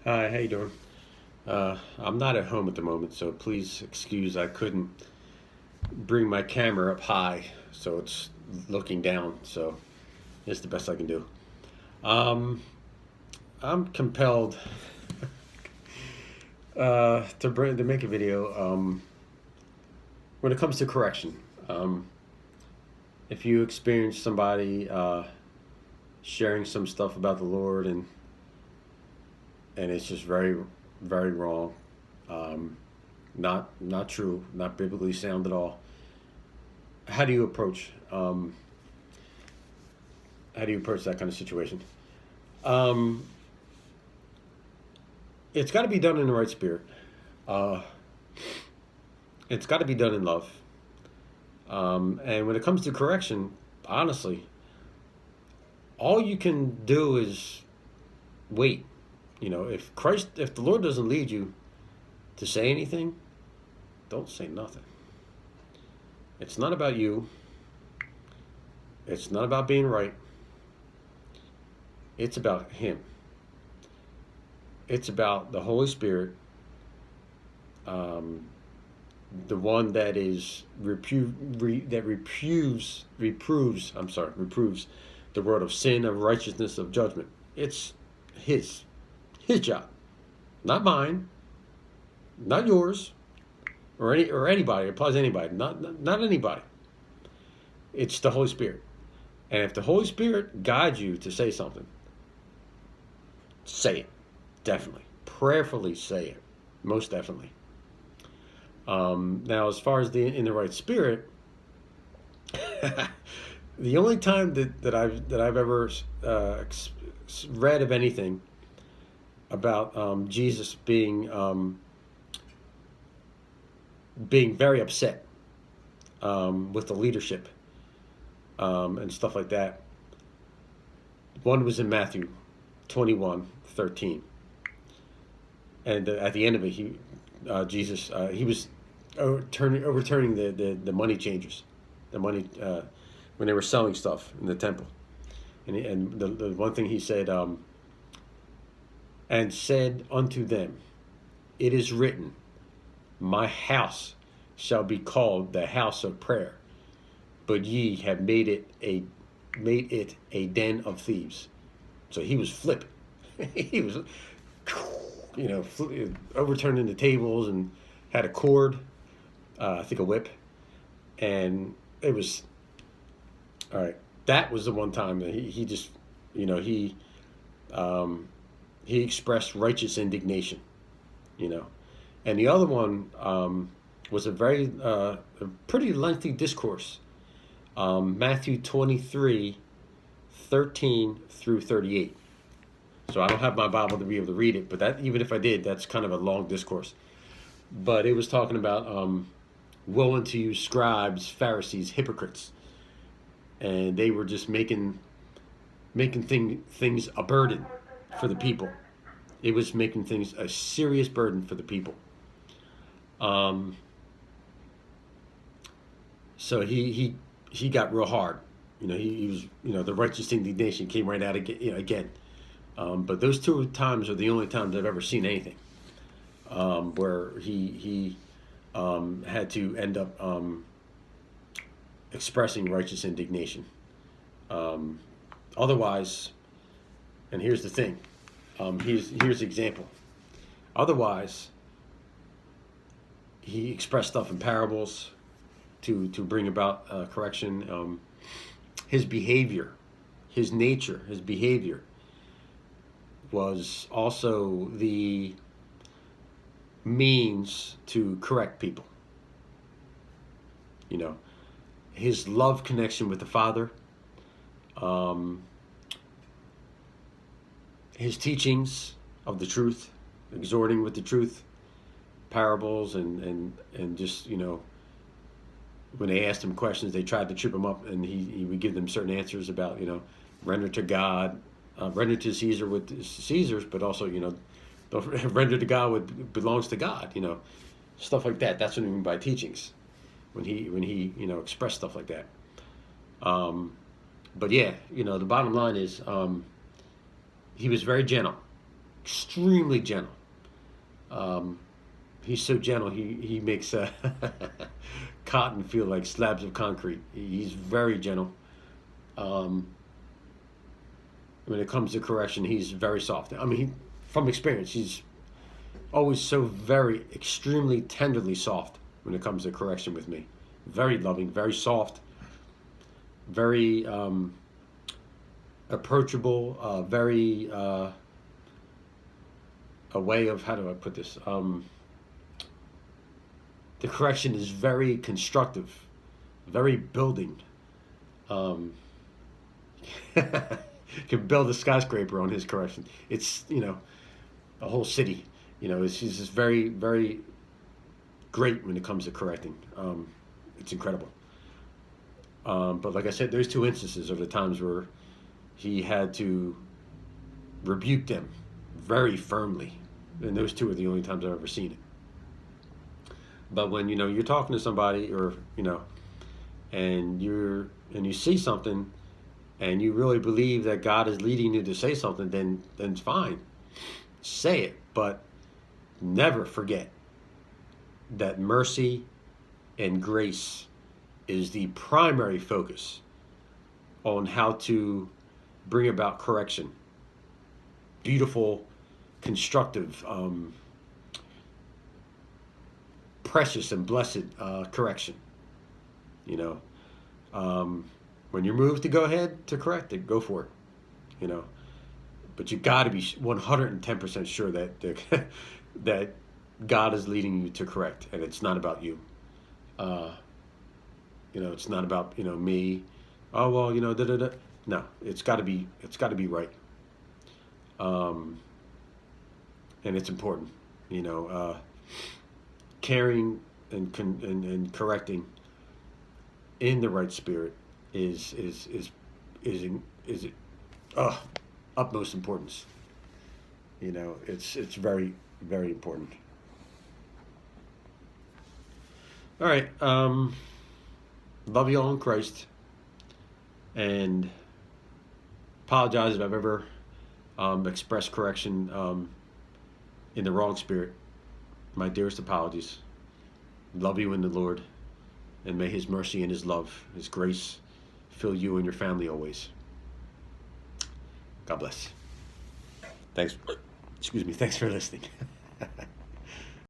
Hi, how you doing? I'm not at home at the moment, so please excuse I couldn't bring my camera up high, so it's looking down. So it's the best I can do. Um, I'm compelled to make a video when it comes to correction. Um, if you experience somebody sharing some stuff about the Lord and it's just very wrong, um, not true, not biblically sound at all. How do you approach how do you approach that kind of situation? Um, it's got to be done in the right spirit. Uh, it's got to be done in love. And when it comes to correction, honestly, all you can do is wait. If the Lord doesn't lead you to say anything, don't say nothing. It's not about you. It's not about being right. It's about Him. It's about the Holy Spirit, um, the one that is that reproves the world of sin, of righteousness, of judgment. It's His His job, not mine, not yours, or anybody. It applies to anybody, not anybody. It's the Holy Spirit. And if the Holy Spirit guides you to say something, say it. Definitely. Prayerfully say it. Most definitely. Now, as far as in the right spirit, the only time that I've ever read of anything about Jesus being very upset with the leadership and stuff like that. One was in Matthew 21:13, and at the end of it, Jesus he was overturning the money changers, the money when they were selling stuff in the temple, and the one thing he said, and said unto them, "It is written, my house shall be called the house of prayer, but ye have made it a den of thieves." So he was flipping. He was, overturning the tables and had a cord, I think a whip, and it was all right. That was the one time that he just, you know, he expressed righteous indignation, you know, and the other one was a pretty lengthy discourse, Matthew 23:13 through 38. So I don't have my Bible to be able to read it, but that even if I did, that's kind of a long discourse. But it was talking about woe unto you, scribes, Pharisees, hypocrites, and they were just making things a burden for the people. It was making things a serious burden for the people. Um, so he got real hard. He was, the righteous indignation came right out again. Again. But those two times are the only times I've ever seen anything where he had to end up expressing righteous indignation. Um, Otherwise, and here's the thing. Here's the example. Otherwise, he expressed stuff in parables to bring about correction. His behavior, his nature, his behavior was also the means to correct people. His love connection with the Father, um, his teachings of the truth, exhorting with the truth, parables, and just, when they asked him questions, they tried to trip him up, and he would give them certain answers about, render to God, render to Caesar what Caesar's, but also, don't render to God what belongs to God, stuff like that. That's what I mean by teachings, when he expressed stuff like that. But yeah, the bottom line is he was very gentle, extremely gentle. He's so gentle, he makes cotton feel like slabs of concrete. He's very gentle. Um, when it comes to correction, he's very soft. I mean, from experience, he's always so very, extremely tenderly soft when it comes to correction with me. Very loving, very soft, very approachable, very a way of, how do I put this? The correction is very constructive, very building. Um, can build a skyscraper on his correction. It's, a whole city. He's just very, very great when it comes to correcting. It's incredible. But like I said, there's two instances of the times where he had to rebuke them very firmly, and those two are the only times I've ever seen it. But when you're talking to somebody, or and you see something, and you really believe that God is leading you to say something, then it's fine, say it, but never forget that mercy and grace is the primary focus on how to bring about correction. Beautiful, constructive, precious and blessed correction. When you're moved to go ahead to correct it, go for it. But you got to be 110% sure that that God is leading you to correct, and it's not about you. It's not about me. Oh well, da da da. No, it's got to be right. And it's important. Caring and correcting in the right spirit is utmost importance. It's very, very important. All right. Love you all in Christ, and apologize if I've ever expressed correction in the wrong spirit. My dearest apologies. Love you in the Lord, and may His mercy and His love, His grace, fill you and your family always. God bless. Thanks. Thanks for listening.